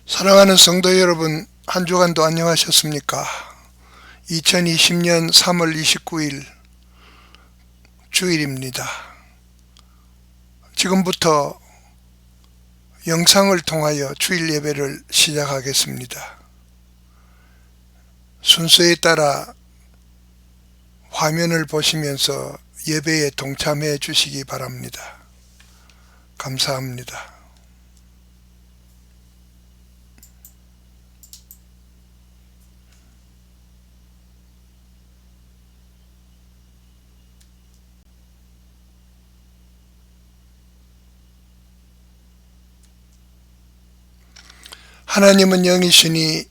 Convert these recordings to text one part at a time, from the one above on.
사랑하는 성도 여러분, 한 주간도 안녕하셨습니까? 2020년 3월 29일 주일입니다. 지금부터 영상을 통하여 주일 예배를 시작하겠습니다. 순서에 따라 화면을 보시면서 예배에 동참해 주시기 바랍니다. 감사합니다. 하나님은 영이시니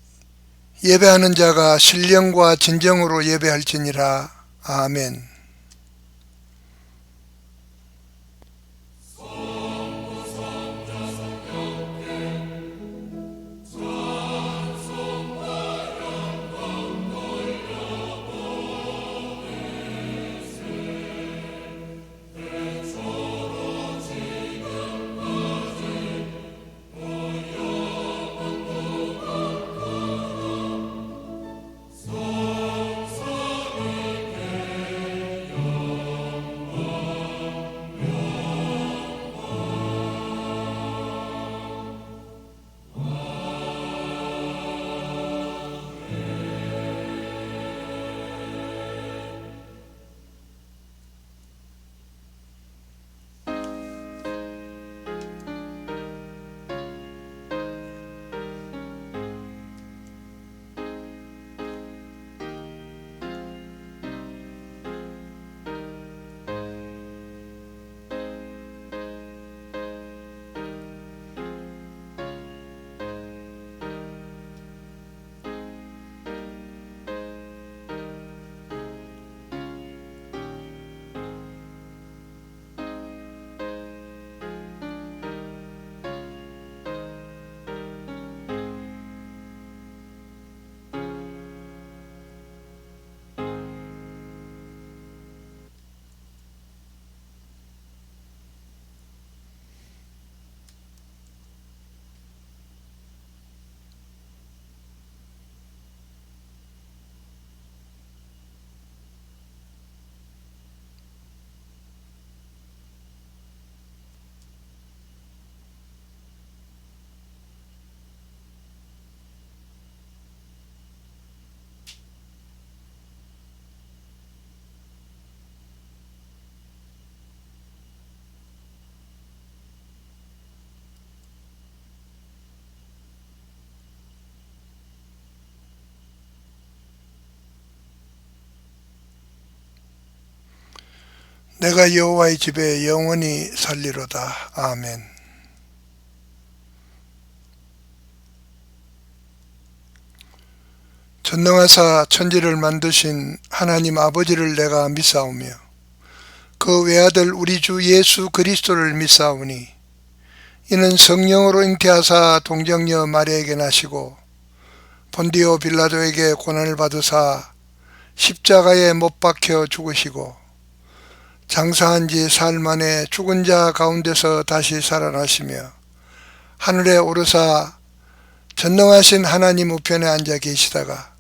예배하는 자가 신령과 진정으로 예배할지니라. 아멘. 내가 여호와의 집에 영원히 살리로다. 아멘. 전능하사 천지를 만드신 하나님 아버지를 내가 믿사오며 그 외아들 우리 주 예수 그리스도를 믿사오니 이는 성령으로 잉태하사 동정녀 마리아에게 나시고 본디오 빌라도에게 고난을 받으사 십자가에 못 박혀 죽으시고 장사한 지 사흘 만에 죽은 자 가운데서 다시 살아나시며 하늘에 오르사 전능하신 하나님 우편에 앉아 계시다가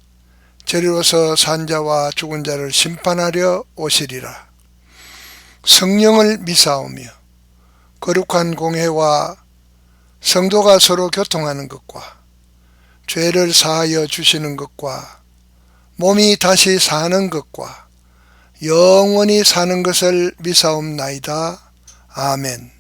저리로서 산 자와 죽은 자를 심판하려 오시리라. 성령을 믿사오며 거룩한 공회와 성도가 서로 교통하는 것과 죄를 사하여 주시는 것과 몸이 다시 사는 것과 영원히 사는 것을 믿사옵나이다. 아멘.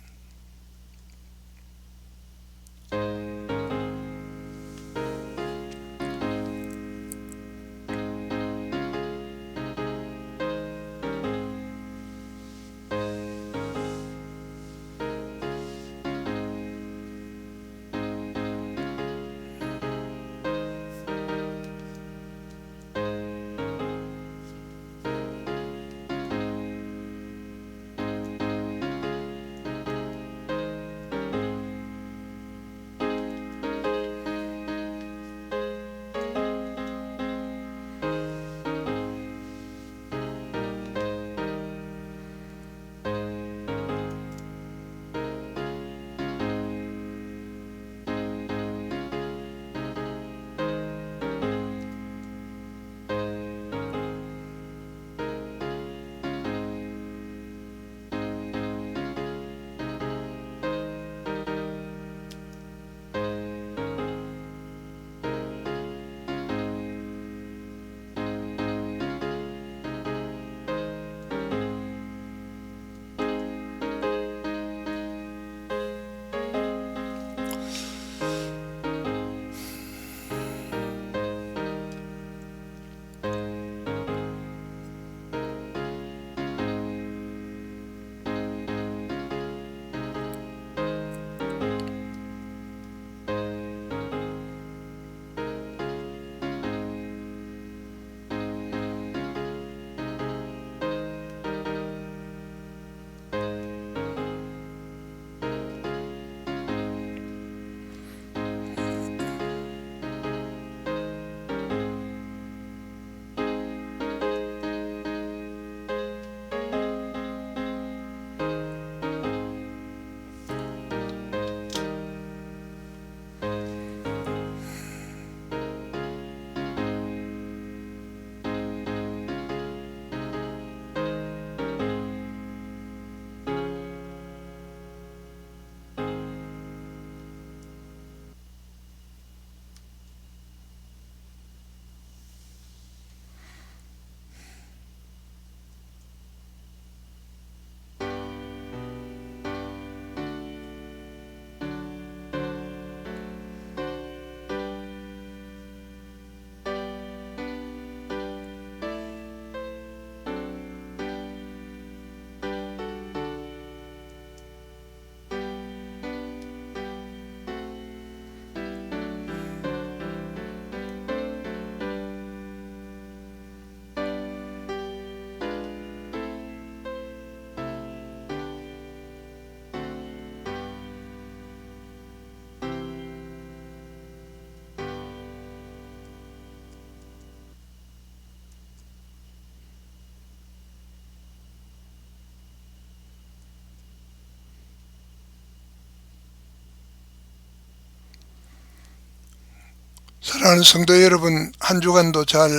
사랑하는 성도 여러분, 한 주간도 잘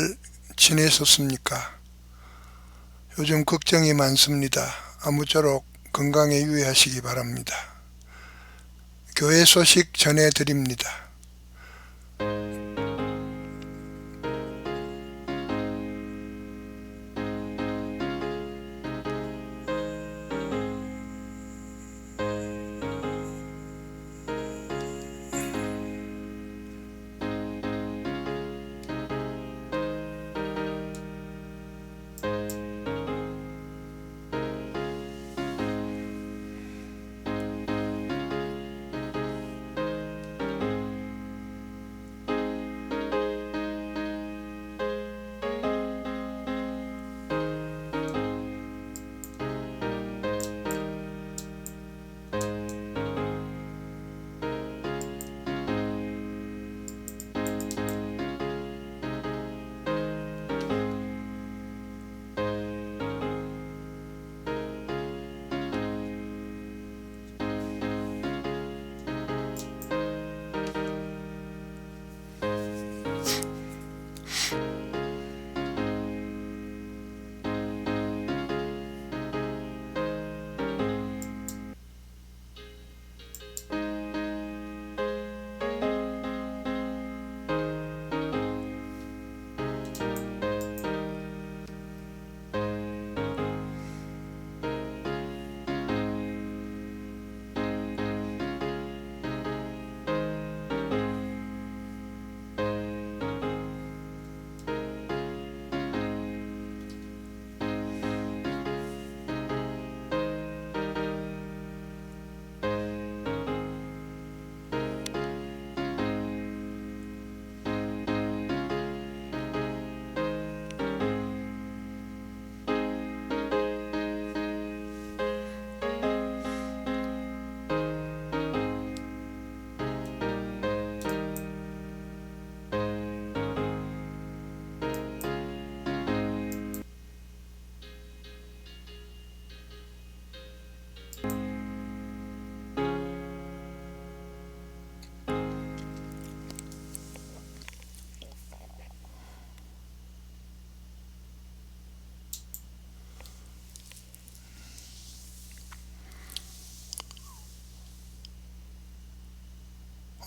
지내셨습니까? 요즘 걱정이 많습니다. 아무쪼록 건강에 유의하시기 바랍니다. 교회 소식 전해드립니다.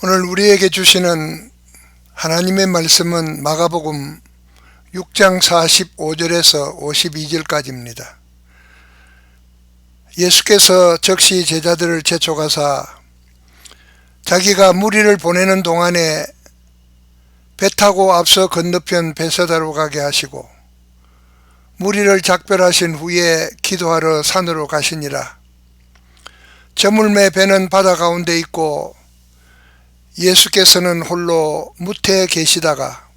오늘 우리에게 주시는 하나님의 말씀은 마가복음 6장 45절에서 52절까지입니다. 예수께서 즉시 제자들을 재촉하사 자기가 무리를 보내는 동안에 배 타고 앞서 건너편 베세다로 가게 하시고 무리를 작별하신 후에 기도하러 산으로 가시니라. 저물매 배는 바다 가운데 있고 예수께서는 홀로 무태에 계시다가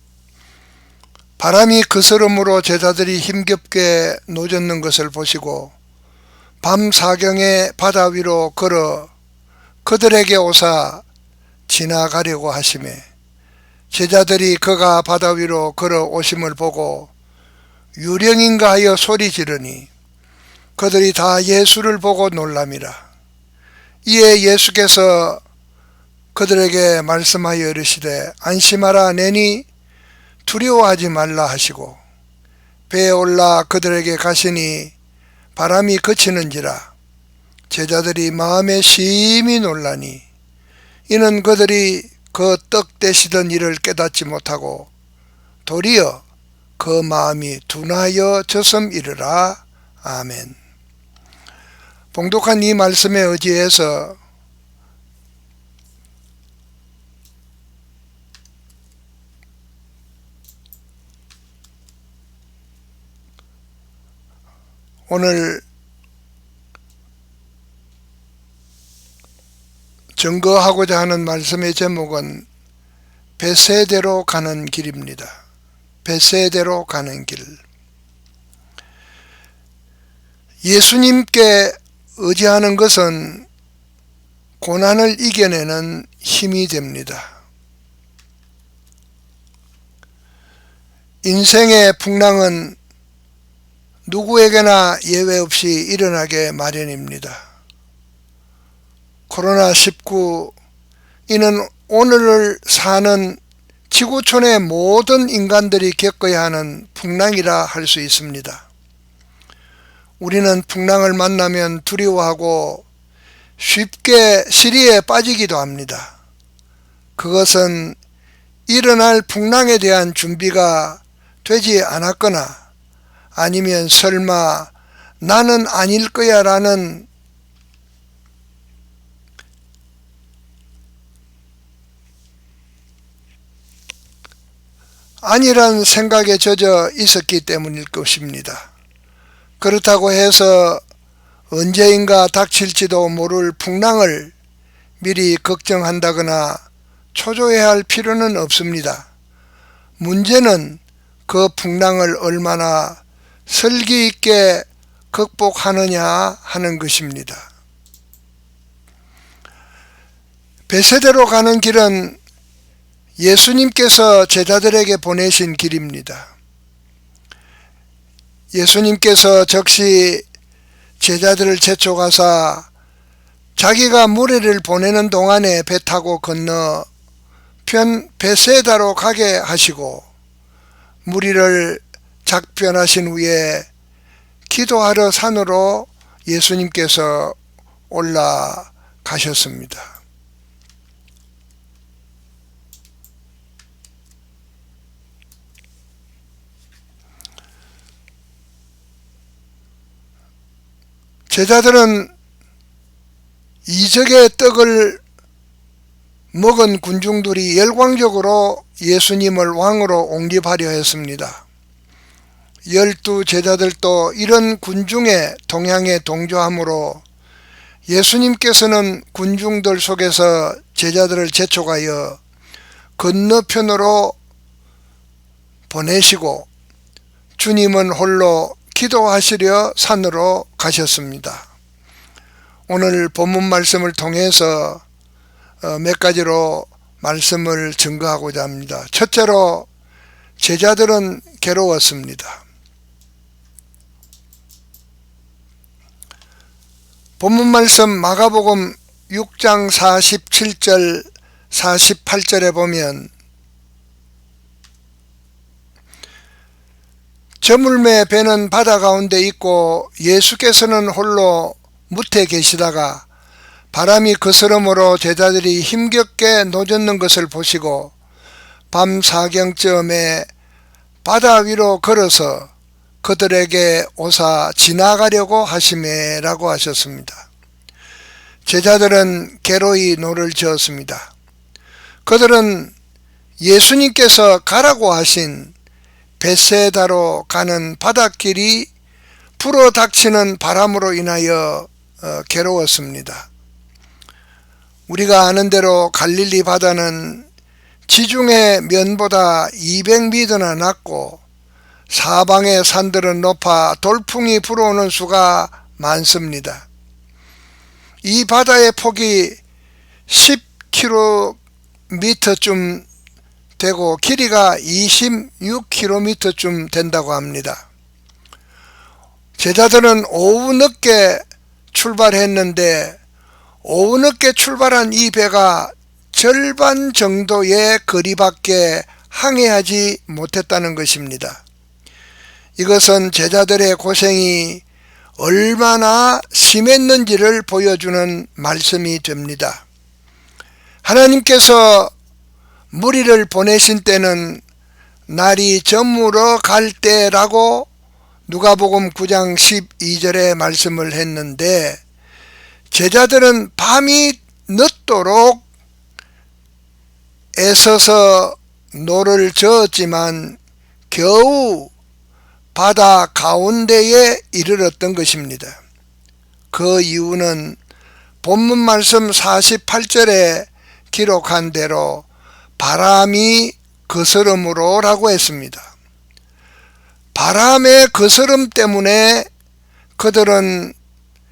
바람이 그스름으로 제자들이 힘겹게 노젓는 것을 보시고 밤 사경에 바다 위로 걸어 그들에게 오사 지나가려고 하시매 제자들이 그가 바다 위로 걸어 오심을 보고 유령인가 하여 소리 지르니 그들이 다 예수를 보고 놀람이라. 이에 예수께서 그들에게 말씀하여 이르시되 안심하라 내니 두려워하지 말라 하시고 배에 올라 그들에게 가시니 바람이 그치는지라. 제자들이 마음에 심히 놀라니 이는 그들이 그 떡 떼시던 일을 깨닫지 못하고 도리어 그 마음이 둔하여 졌음이르라. 아멘. 봉독한 이 말씀에 의지해서 오늘 증거하고자 하는 말씀의 제목은 베세대로 가는 길입니다. 베세대로 가는 길. 예수님께 의지하는 것은 고난을 이겨내는 힘이 됩니다. 인생의 풍랑은 누구에게나 예외 없이 일어나게 마련입니다. 코로나19 이는 오늘을 사는 지구촌의 모든 인간들이 겪어야 하는 풍랑이라 할 수 있습니다. 우리는 풍랑을 만나면 두려워하고 쉽게 시리에 빠지기도 합니다. 그것은 일어날 풍랑에 대한 준비가 되지 않았거나 아니면 설마 나는 아닐 거야 라는 아니란 생각에 젖어 있었기 때문일 것입니다. 그렇다고 해서 언제인가 닥칠지도 모를 풍랑을 미리 걱정한다거나 초조해야 할 필요는 없습니다. 문제는 그 풍랑을 얼마나 설기 있게 극복하느냐 하는 것입니다. 베세다로 가는 길은 예수님께서 제자들에게 보내신 길입니다. 예수님께서 즉시 제자들을 재촉하사 자기가 무리를 보내는 동안에 배 타고 건너 편 베세다로 가게 하시고 무리를 작변하신 후에 기도하러 산으로 예수님께서 올라가셨습니다. 제자들은 이적의 떡을 먹은 군중들이 열광적으로 예수님을 왕으로 옹립하려 했습니다. 12 제자들도 이런 군중의 동향에 동조함으로 예수님께서는 군중들 속에서 제자들을 재촉하여 건너편으로 보내시고 주님은 홀로 기도하시려 산으로 가셨습니다. 오늘 본문 말씀을 통해서 몇 가지로 말씀을 증거하고자 합니다. 첫째로 제자들은 괴로웠습니다. 본문 말씀 마가복음 6장 47절 48절에 보면 저물매 배는 바다 가운데 있고 예수께서는 홀로 무태 계시다가 바람이 거스름으로 제자들이 힘겹게 노젓는 것을 보시고 밤 사경쯤에 바다 위로 걸어서 그들에게 오사 지나가려고 하시매 라고 하셨습니다. 제자들은 괴로이 노를 지었습니다. 그들은 예수님께서 가라고 하신 베세다로 가는 바닷길이 불어 닥치는 바람으로 인하여 괴로웠습니다. 우리가 아는 대로 갈릴리 바다는 지중해 면보다 200m나 낮고 사방의 산들은 높아 돌풍이 불어오는 수가 많습니다. 이 바다의 폭이 10km쯤 되고 길이가 26km쯤 된다고 합니다. 제자들은 오후 늦게 출발했는데 오후 늦게 출발한 이 배가 절반 정도의 거리밖에 항해하지 못했다는 것입니다. 이것은 제자들의 고생이 얼마나 심했는지를 보여주는 말씀이 됩니다. 하나님께서 무리를 보내신 때는 날이 저물어 갈 때라고 누가복음 9장 12절에 말씀을 했는데 제자들은 밤이 늦도록 애써서 노를 저었지만 겨우 바다 가운데에 이르렀던 것입니다. 그 이유는 본문 말씀 48절에 기록한 대로 바람이 거스름으로 라고 했습니다. 바람의 거스름 때문에 그들은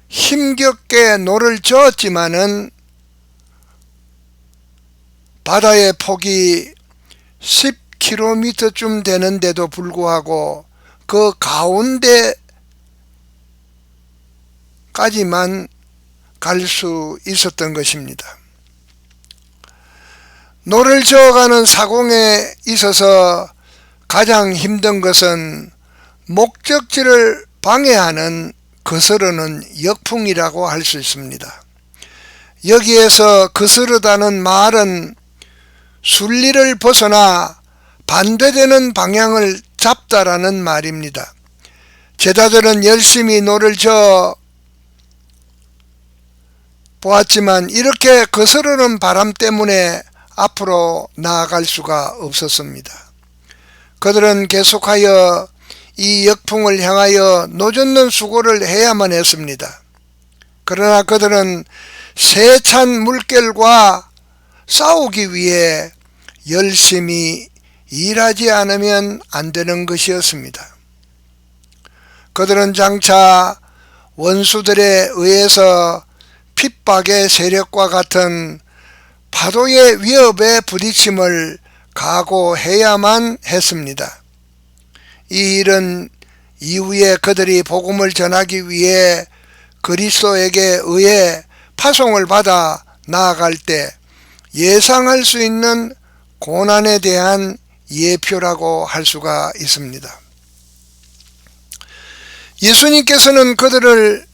힘겹게 노를 저었지만은 바다의 폭이 10km쯤 되는데도 불구하고 그 가운데까지만 갈 수 있었던 것입니다. 노를 저어가는 사공에 있어서 가장 힘든 것은 목적지를 방해하는 거스르는 역풍이라고 할 수 있습니다. 여기에서 거스르다는 말은 순리를 벗어나 반대되는 방향을 잡다라는 말입니다. 제자들은 열심히 노를 저어 보았지만 이렇게 거스르는 바람 때문에 앞으로 나아갈 수가 없었습니다. 그들은 계속하여 이 역풍을 향하여 노젓는 수고를 해야만 했습니다. 그러나 그들은 세찬 물결과 싸우기 위해 열심히 일하지 않으면 안 되는 것이었습니다. 그들은 장차 원수들에 의해서 핍박의 세력과 같은 파도의 위협에 부딪힘을 각오해야만 했습니다. 이 일은 이후에 그들이 복음을 전하기 위해 그리스도에게 의해 파송을 받아 나아갈 때 예상할 수 있는 고난에 대한 예표라고 할 수가 있습니다. 예수님께서는 그들을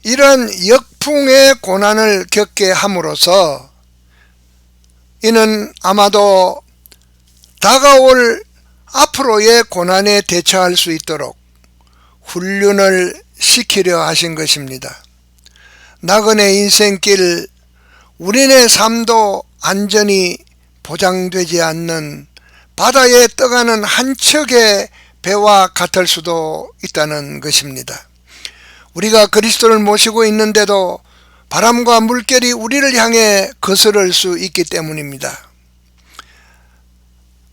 이러한 역풍의 고난을 겪게 함으로써 이는 아마도 다가올 앞으로의 고난에 대처할 수 있도록 훈련을 시키려 하신 것입니다. 나그네 인생길, 우리네 삶도 안전이 보장되지 않는 바다에 떠가는 한 척의 배와 같을 수도 있다는 것입니다. 우리가 그리스도를 모시고 있는데도 바람과 물결이 우리를 향해 거스를 수 있기 때문입니다.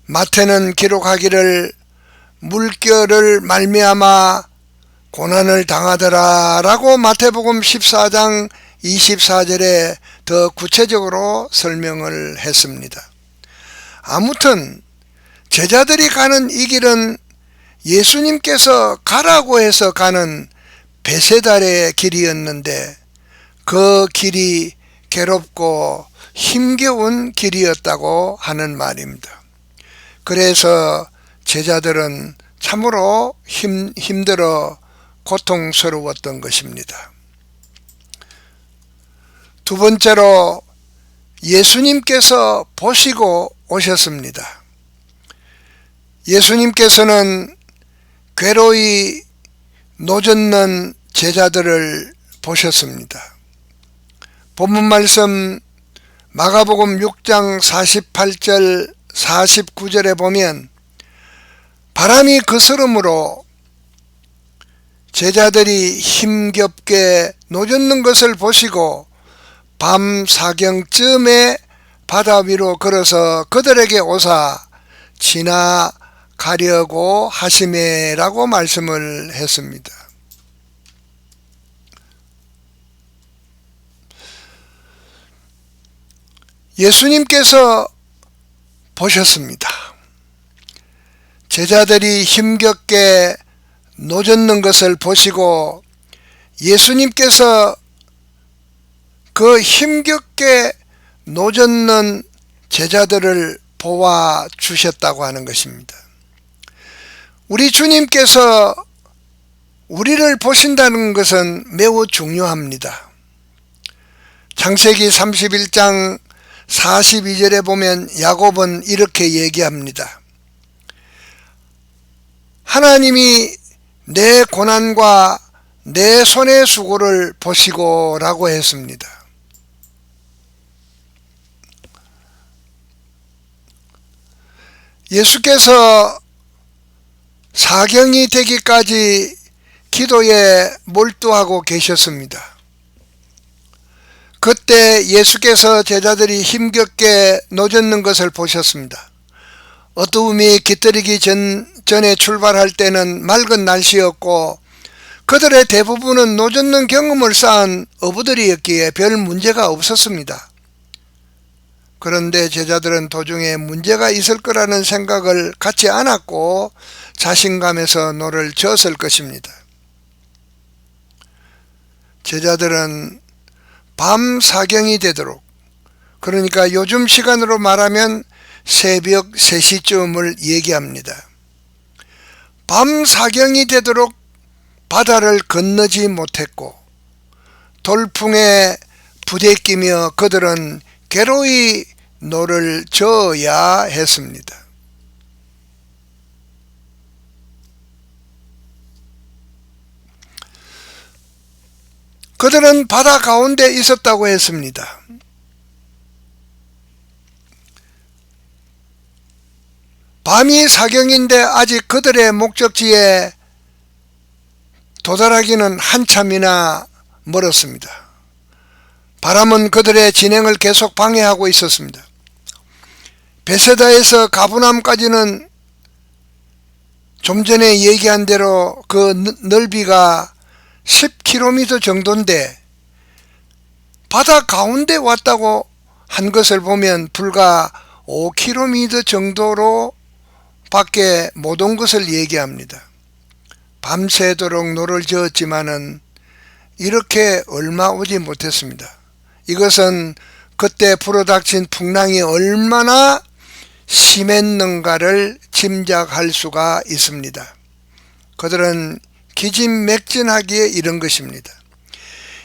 마태는 기록하기를 물결을 말미암아 고난을 당하더라 라고 마태복음 14장 24절에 더 구체적으로 설명을 했습니다. 아무튼 제자들이 가는 이 길은 예수님께서 가라고 해서 가는 베세다의 길이었는데 그 길이 괴롭고 힘겨운 길이었다고 하는 말입니다. 그래서 제자들은 참으로 힘들어 고통스러웠던 것입니다. 두 번째로 예수님께서 보시고 오셨습니다. 예수님께서는 괴로이 노젓는 제자들을 보셨습니다. 본문 말씀 마가복음 6장 48절 49절에 보면 바람이 거스름으로 제자들이 힘겹게 노젓는 것을 보시고 밤 사경쯤에 바다 위로 걸어서 그들에게 오사 지나가려고 하시매라고 말씀을 했습니다. 예수님께서 보셨습니다. 제자들이 힘겹게 노젓는 것을 보시고 예수님께서 그 힘겹게 노젓는 제자들을 보아 주셨다고 하는 것입니다. 우리 주님께서 우리를 보신다는 것은 매우 중요합니다. 창세기 31장 42절에 보면 야곱은 이렇게 얘기합니다. 하나님이 내 고난과 내 손의 수고를 보시고 라고 했습니다. 예수께서 사경이 되기까지 기도에 몰두하고 계셨습니다. 그때 예수께서 제자들이 힘겹게 노젓는 것을 보셨습니다. 어두움이 깃들이기 전에 출발할 때는 맑은 날씨였고 그들의 대부분은 노젓는 경험을 쌓은 어부들이었기에 별 문제가 없었습니다. 그런데 제자들은 도중에 문제가 있을 거라는 생각을 갖지 않았고 자신감에서 노를 저었을 것입니다. 제자들은 밤 사경이 되도록 그러니까 요즘 시간으로 말하면 새벽 3시쯤을 얘기합니다. 밤 사경이 되도록 바다를 건너지 못했고 돌풍에 부대끼며 그들은 괴로이 노를 저어야 했습니다. 그들은 바다 가운데 있었다고 했습니다. 밤이 사경인데 아직 그들의 목적지에 도달하기는 한참이나 멀었습니다. 바람은 그들의 진행을 계속 방해하고 있었습니다. 베세다에서 가브나움까지는 좀 전에 얘기한 대로 그 넓이가 10km 정도인데 바다 가운데 왔다고 한 것을 보면 불과 5km 정도로 밖에 못 온 것을 얘기합니다. 밤새도록 노를 저었지만은 이렇게 얼마 오지 못했습니다. 이것은 그때 불어닥친 풍랑이 얼마나 심했는가를 짐작할 수가 있습니다. 그들은 기진맥진하기에 이른 것입니다.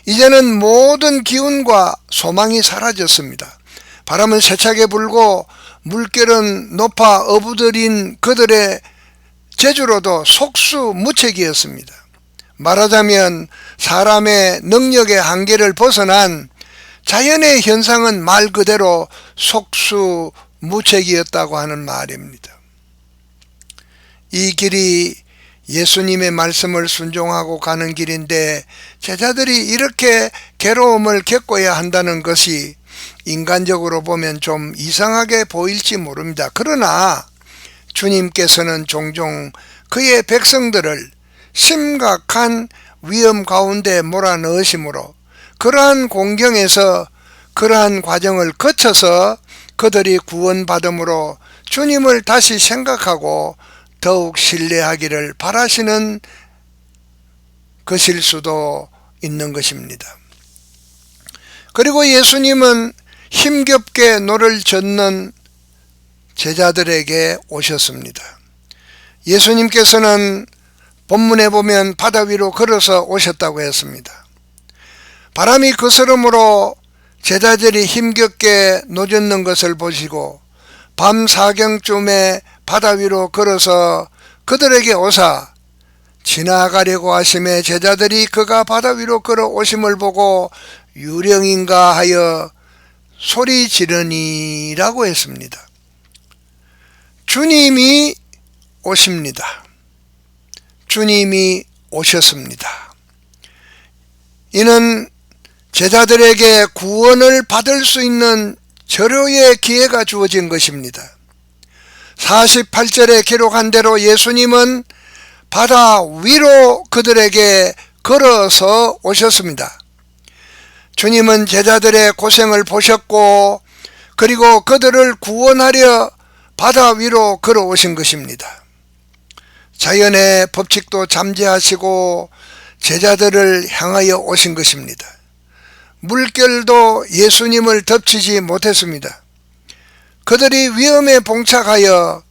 이제는 모든 기운과 소망이 사라졌습니다. 바람은 세차게 불고 물결은 높아 어부들인 그들의 제주로도 속수무책이었습니다. 말하자면 사람의 능력의 한계를 벗어난 자연의 현상은 말 그대로 속수무책이었다고 하는 말입니다. 이 길이 예수님의 말씀을 순종하고 가는 길인데 제자들이 이렇게 괴로움을 겪어야 한다는 것이 인간적으로 보면 좀 이상하게 보일지 모릅니다. 그러나 주님께서는 종종 그의 백성들을 심각한 위험 가운데 몰아넣으심으로 그러한 공경에서 그러한 과정을 거쳐서 그들이 구원받음으로 주님을 다시 생각하고 더욱 신뢰하기를 바라시는 것일 수도 있는 것입니다. 그리고 예수님은 힘겹게 노를 젓는 제자들에게 오셨습니다. 예수님께서는 본문에 보면 바다 위로 걸어서 오셨다고 했습니다. 바람이 거스름으로 제자들이 힘겹게 노젓는 것을 보시고 밤 사경쯤에 바다 위로 걸어서 그들에게 오사 지나가려고 하심에 제자들이 그가 바다 위로 걸어오심을 보고 유령인가 하여 소리 지르니라고 했습니다. 주님이 오십니다. 주님이 오셨습니다. 이는 제자들에게 구원을 받을 수 있는 절호의 기회가 주어진 것입니다. 48절에 기록한 대로 예수님은 바다 위로 그들에게 걸어서 오셨습니다. 주님은 제자들의 고생을 보셨고 그리고 그들을 구원하려 바다 위로 걸어오신 것입니다. 자연의 법칙도 잠재하시고 제자들을 향하여 오신 것입니다. 물결도 예수님을 덮치지 못했습니다. 그들이 위험에 봉착하여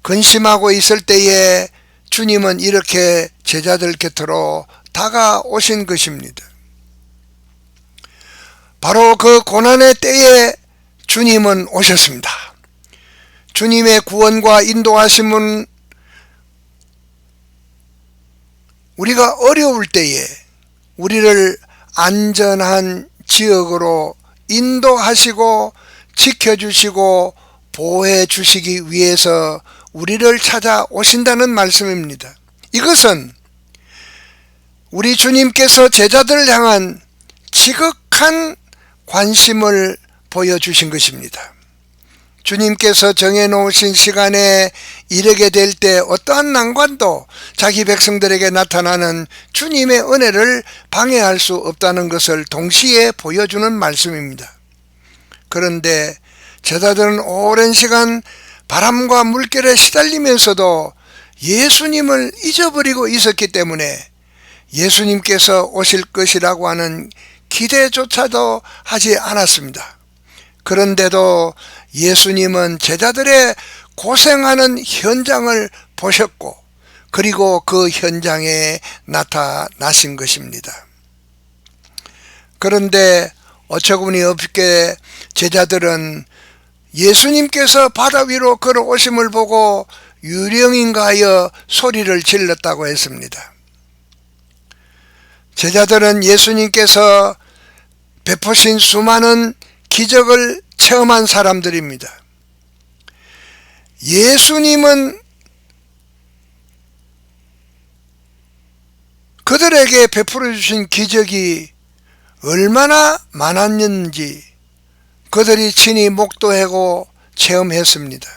근심하고 있을 때에 주님은 이렇게 제자들 곁으로 다가오신 것입니다. 바로 그 고난의 때에 주님은 오셨습니다. 주님의 구원과 인도하심은 우리가 어려울 때에 우리를 안전한 지역으로 인도하시고 지켜주시고 보호해 주시기 위해서 우리를 찾아오신다는 말씀입니다. 이것은 우리 주님께서 제자들을 향한 지극한 관심을 보여주신 것입니다. 주님께서 정해놓으신 시간에 이르게 될 때 어떠한 난관도 자기 백성들에게 나타나는 주님의 은혜를 방해할 수 없다는 것을 동시에 보여주는 말씀입니다. 그런데 제자들은 오랜 시간 바람과 물결에 시달리면서도 예수님을 잊어버리고 있었기 때문에 예수님께서 오실 것이라고 하는 기대조차도 하지 않았습니다. 그런데도 예수님은 제자들의 고생하는 현장을 보셨고 그리고 그 현장에 나타나신 것입니다. 그런데 어처구니 없게 제자들은 예수님께서 바다 위로 걸어오심을 보고 유령인가 하여 소리를 질렀다고 했습니다. 제자들은 예수님께서 베푸신 수많은 기적을 체험한 사람들입니다. 예수님은 그들에게 베풀어 주신 기적이 얼마나 많았는지 그들이 친히 목도하고 체험했습니다.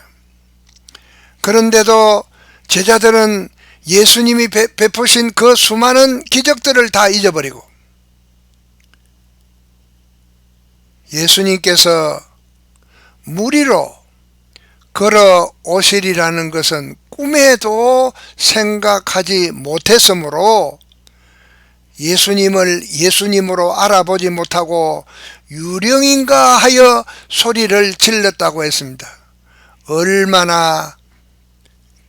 그런데도 제자들은 예수님이 베푸신 그 수많은 기적들을 다 잊어버리고 예수님께서 무리로 걸어오시리라는 것은 꿈에도 생각하지 못했으므로 예수님을 예수님으로 알아보지 못하고 유령인가 하여 소리를 질렀다고 했습니다. 얼마나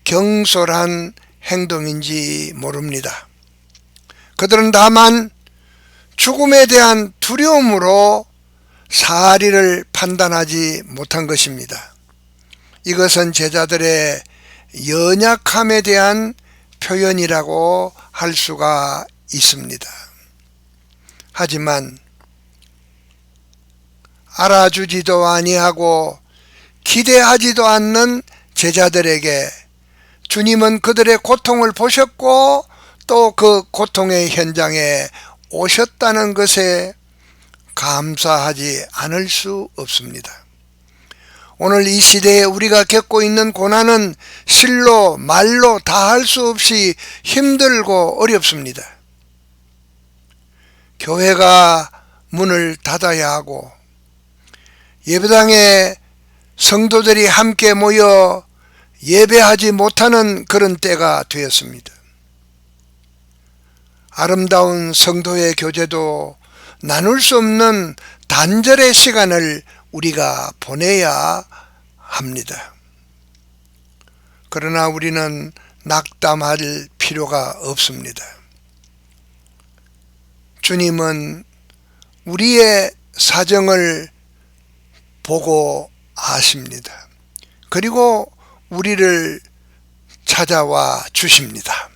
경솔한 행동인지 모릅니다. 그들은 다만 죽음에 대한 두려움으로 사리를 판단하지 못한 것입니다. 이것은 제자들의 연약함에 대한 표현이라고 할 수가 있습니다. 하지만 알아주지도 아니하고 기대하지도 않는 제자들에게 주님은 그들의 고통을 보셨고 또 그 고통의 현장에 오셨다는 것에 감사하지 않을 수 없습니다. 오늘 이 시대에 우리가 겪고 있는 고난은 실로 말로 다 할 수 없이 힘들고 어렵습니다. 교회가 문을 닫아야 하고 예배당에 성도들이 함께 모여 예배하지 못하는 그런 때가 되었습니다. 아름다운 성도의 교제도 나눌 수 없는 단절의 시간을 우리가 보내야 합니다. 그러나 우리는 낙담할 필요가 없습니다. 주님은 우리의 사정을 보고 아십니다. 그리고 우리를 찾아와 주십니다.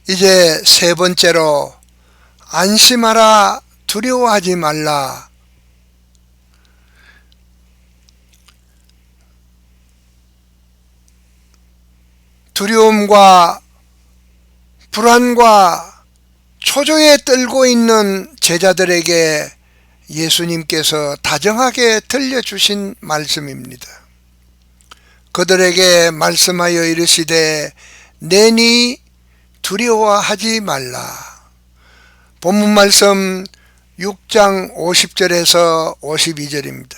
이제 세 번째로 안심하라, 두려워하지 말라. 두려움과 불안과 초조에 떨고 있는 제자들에게 예수님께서 다정하게 들려주신 말씀입니다. 그들에게 말씀하여 이르시되 내니 두려워하지 말라. 본문 말씀 6장 50절에서 52절입니다.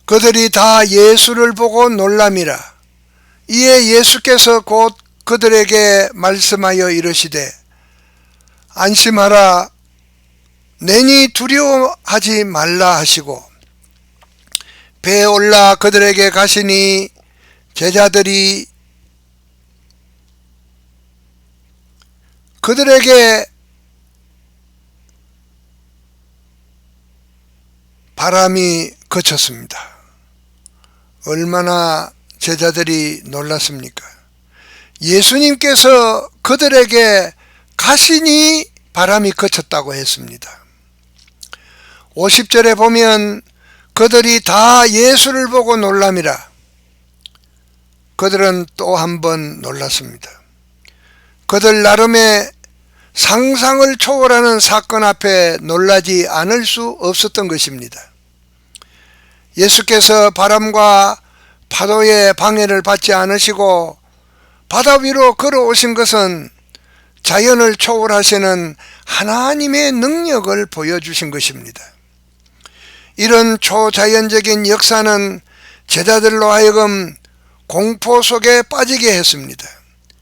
그들이 다 예수를 보고 놀람이라. 이에 예수께서 곧 그들에게 말씀하여 이르시되 안심하라, 내니 두려워하지 말라 하시고 배에 올라 그들에게 가시니 제자들이 그들에게 바람이 그쳤습니다. 얼마나 제자들이 놀랐습니까? 예수님께서 그들에게 가시니 바람이 그쳤다고 했습니다. 50절에 보면 그들이 다 예수를 보고 놀람이라. 그들은 또 한 번 놀랐습니다. 그들 나름의 상상을 초월하는 사건 앞에 놀라지 않을 수 없었던 것입니다. 예수께서 바람과 파도의 방해를 받지 않으시고 바다 위로 걸어오신 것은 자연을 초월하시는 하나님의 능력을 보여주신 것입니다. 이런 초자연적인 역사는 제자들로 하여금 공포 속에 빠지게 했습니다.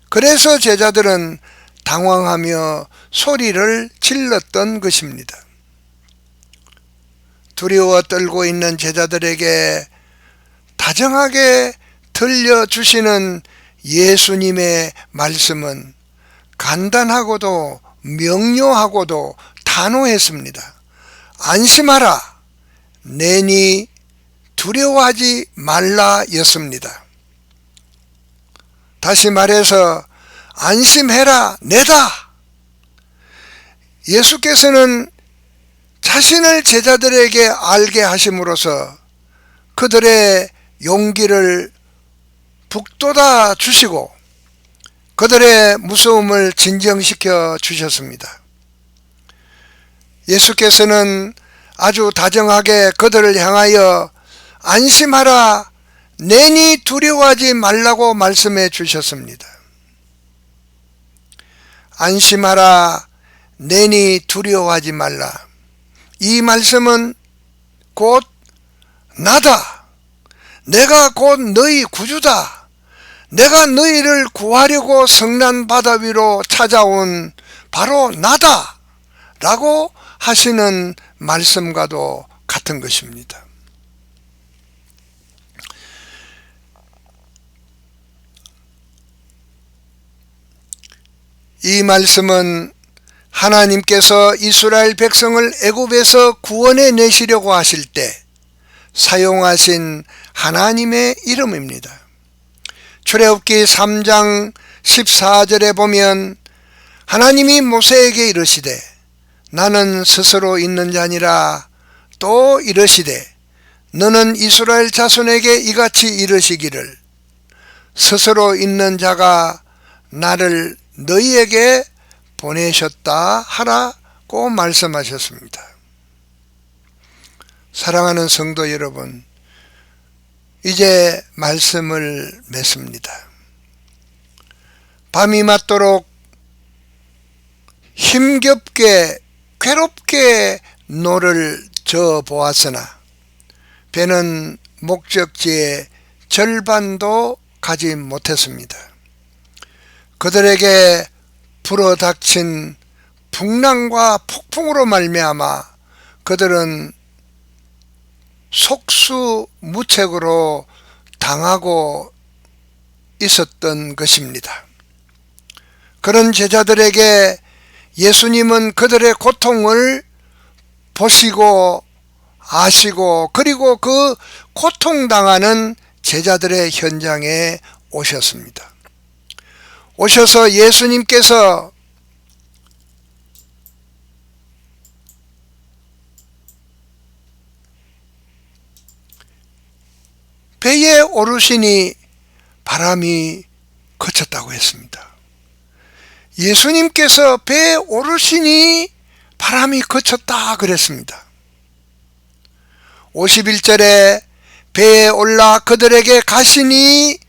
그래서 제자들은 당황하며 소리를 질렀던 것입니다. 두려워 떨고 있는 제자들에게 다정하게 들려주시는 예수님의 말씀은 간단하고도 명료하고도 단호했습니다. 안심하라, 내니 두려워하지 말라 였습니다. 다시 말해서 안심해라, 내다. 예수께서는 자신을 제자들에게 알게 하심으로써 그들의 용기를 북돋아 주시고 그들의 무서움을 진정시켜 주셨습니다. 예수께서는 아주 다정하게 그들을 향하여 안심하라, 내니 두려워하지 말라고 말씀해 주셨습니다. 안심하라, 내니 두려워하지 말라. 이 말씀은 곧 나다. 내가 곧 너희 구주다. 내가 너희를 구하려고 성난 바다 위로 찾아온 바로 나다. 라고 하시는 말씀과도 같은 것입니다. 이 말씀은 하나님께서 이스라엘 백성을 애굽에서 구원해 내시려고 하실 때 사용하신 하나님의 이름입니다. 출애굽기 3장 14절에 보면 하나님이 모세에게 이르시되 나는 스스로 있는 자니라. 또 이르시되 너는 이스라엘 자손에게 이같이 이르시기를 스스로 있는 자가 나를 너희에게 보내셨다 하라고 말씀하셨습니다. 사랑하는 성도 여러분, 이제 말씀을 맺습니다. 밤이 맞도록 힘겹게 괴롭게 노를 저 보았으나 배는 목적지의 절반도 가지 못했습니다. 그들에게 불어닥친 풍랑과 폭풍으로 말미암아 그들은 속수무책으로 당하고 있었던 것입니다. 그런 제자들에게 예수님은 그들의 고통을 보시고 아시고 그리고 그 고통당하는 제자들의 현장에 오셨습니다. 오셔서 예수님께서 배에 오르시니 바람이 그쳤다고 했습니다. 예수님께서 배에 오르시니 바람이 그쳤다 그랬습니다. 51절에 배에 올라 그들에게 가시니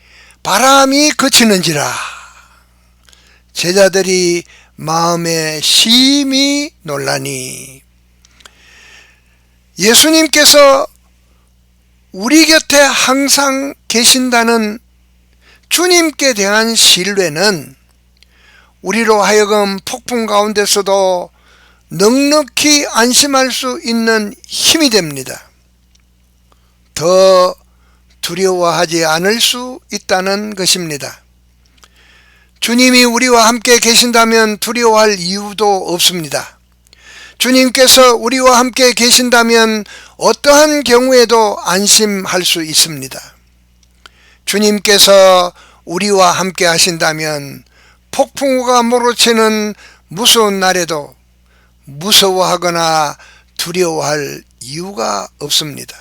바람이 그치는지라. 제자들이 마음에 심히 놀라니. 예수님께서 우리 곁에 항상 계신다는 주님께 대한 신뢰는 우리로 하여금 폭풍 가운데서도 넉넉히 안심할 수 있는 힘이 됩니다. 더 두려워하지 않을 수 있다는 것입니다. 주님이 우리와 함께 계신다면 두려워할 이유도 없습니다. 주님께서 우리와 함께 계신다면 어떠한 경우에도 안심할 수 있습니다. 주님께서 우리와 함께 하신다면 폭풍우가 몰아치는 무서운 날에도 무서워하거나 두려워할 이유가 없습니다.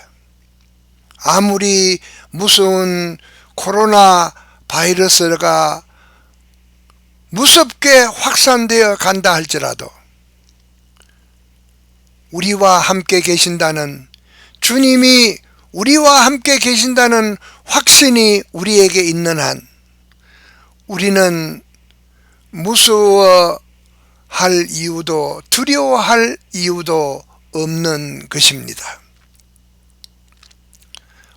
아무리 무서운 코로나 바이러스가 무섭게 확산되어 간다 할지라도 우리와 함께 계신다는, 주님이 우리와 함께 계신다는 확신이 우리에게 있는 한 우리는 무서워 이유도 두려워할 이유도 없는 것입니다.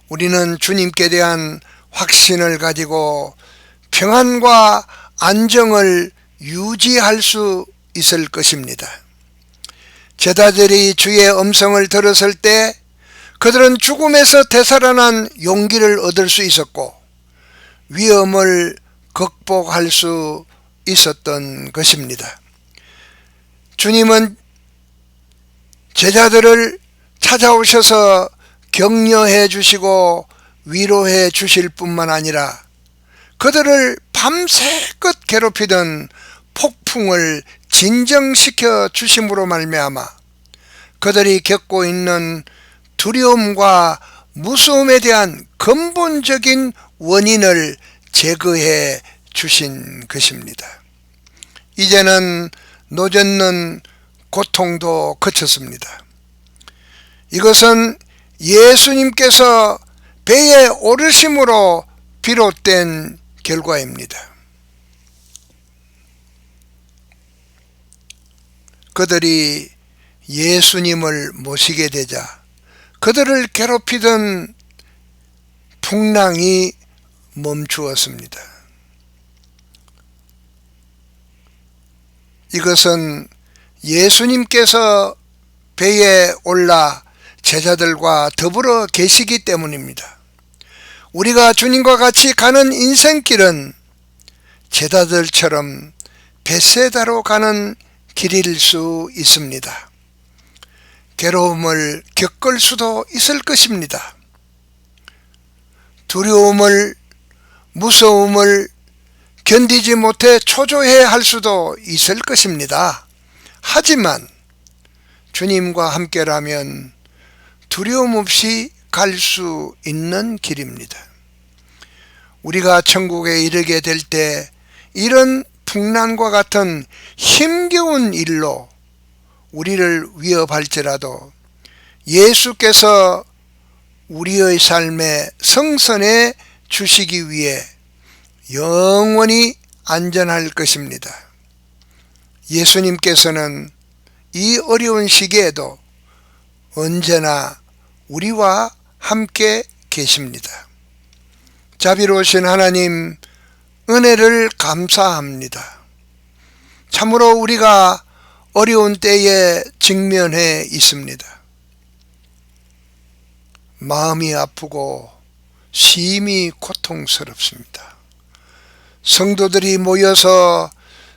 우리는 주님께 대한 확신을 가지고 평안과 안정을 유지할 수 있을 것입니다. 제자들이 주의 음성을 들었을 때 그들은 죽음에서 되살아난 용기를 얻을 수 있었고 위험을 극복할 수 있었던 것입니다. 주님은 제자들을 찾아오셔서 격려해 주시고 위로해 주실 뿐만 아니라 그들을 밤새껏 괴롭히던 폭풍을 진정시켜 주심으로 말미암아 그들이 겪고 있는 두려움과 무서움에 대한 근본적인 원인을 제거해 주신 것입니다. 이제는 노젓는 고통도 그쳤습니다. 이것은 예수님께서 배에 오르심으로 비롯된 결과입니다. 그들이 예수님을 모시게 되자 그들을 괴롭히던 풍랑이 멈추었습니다. 이것은 예수님께서 배에 올라 제자들과 더불어 계시기 때문입니다. 우리가 주님과 같이 가는 인생길은 제자들처럼 베세다로 가는 길일 수 있습니다. 괴로움을 겪을 수도 있을 것입니다. 두려움을, 무서움을 견디지 못해 초조해 할 수도 있을 것입니다. 하지만 주님과 함께라면 두려움 없이 갈 수 있는 길입니다. 우리가 천국에 이르게 될 때 이런 풍랑과 같은 힘겨운 일로 우리를 위협할지라도 예수께서 우리의 삶에 성선해 주시기 위해 영원히 안전할 것입니다. 예수님께서는 이 어려운 시기에도 언제나 우리와 함께 계십니다. 자비로우신 하나님, 은혜를 감사합니다. 참으로 우리가 어려운 때에 직면해 있습니다. 마음이 아프고 심히 고통스럽습니다. 성도들이 모여서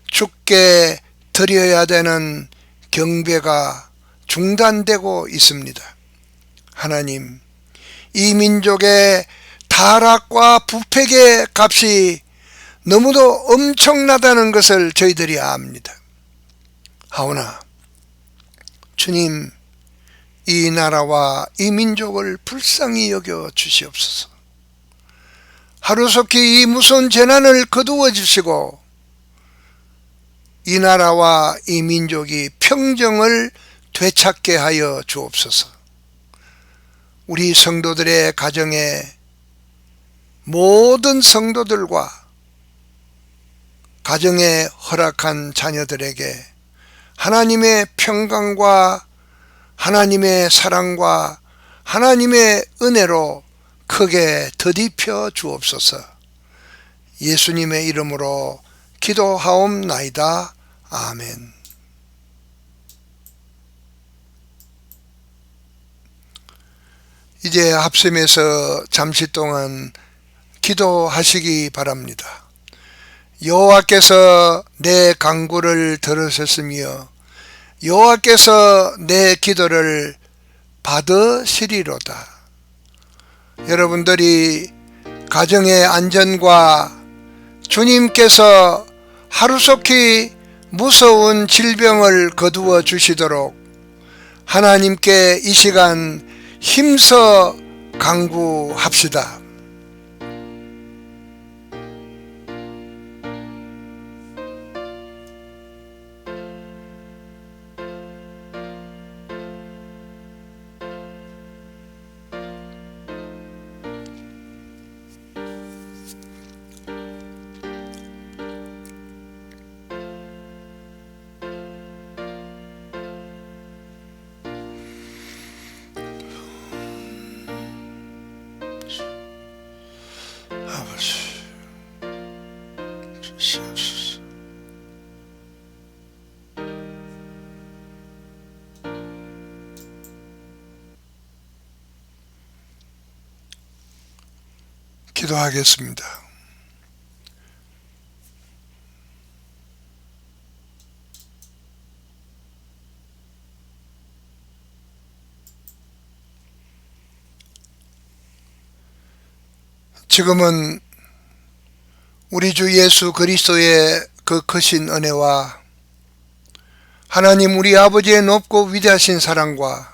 주께 드려야 되는 경배가 중단되고 있습니다. 하나님, 이 민족의 타락과 부패의 값이 너무도 엄청나다는 것을 저희들이 압니다. 하오나 주님, 이 나라와 이 민족을 불쌍히 여겨 주시옵소서. 하루속히 이 무서운 재난을 거두어 주시고 이 나라와 이 민족이 평정을 되찾게 하여 주옵소서. 우리 성도들의 가정에 모든 성도들과 가정에 허락한 자녀들에게 하나님의 평강과 하나님의 사랑과 하나님의 은혜로 크게 더딥혀 주옵소서. 예수님의 이름으로 기도하옵나이다. 아멘. 이제 합심해서 잠시 동안 기도하시기 바랍니다. 여호와께서 내 간구를 들으셨으며 여호와께서 내 기도를 받으시리로다. 여러분들이 가정의 안전과 주님께서 하루속히 무서운 질병을 거두어 주시도록 하나님께 이 시간 힘써 간구합시다. 하시옵소서. 기도하겠습니다. 지금은 우리 주 예수 그리스도의 그 크신 은혜와 하나님 우리 아버지의 높고 위대하신 사랑과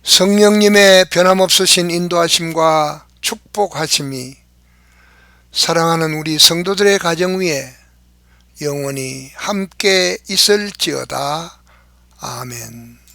성령님의 변함없으신 인도하심과 축복하심이 사랑하는 우리 성도들의 가정 위에 영원히 함께 있을지어다. 아멘.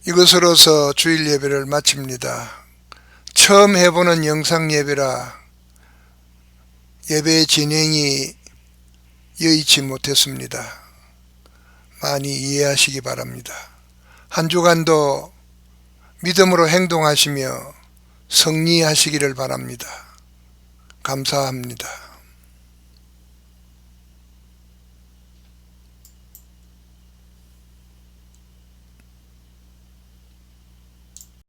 이것으로서 주일 예배를 마칩니다. 처음 해보는 영상 예배라 예배 진행이 여의치 못했습니다. 많이 이해하시기 바랍니다. 한 주간도 믿음으로 행동하시며 승리하시기를 바랍니다. 감사합니다.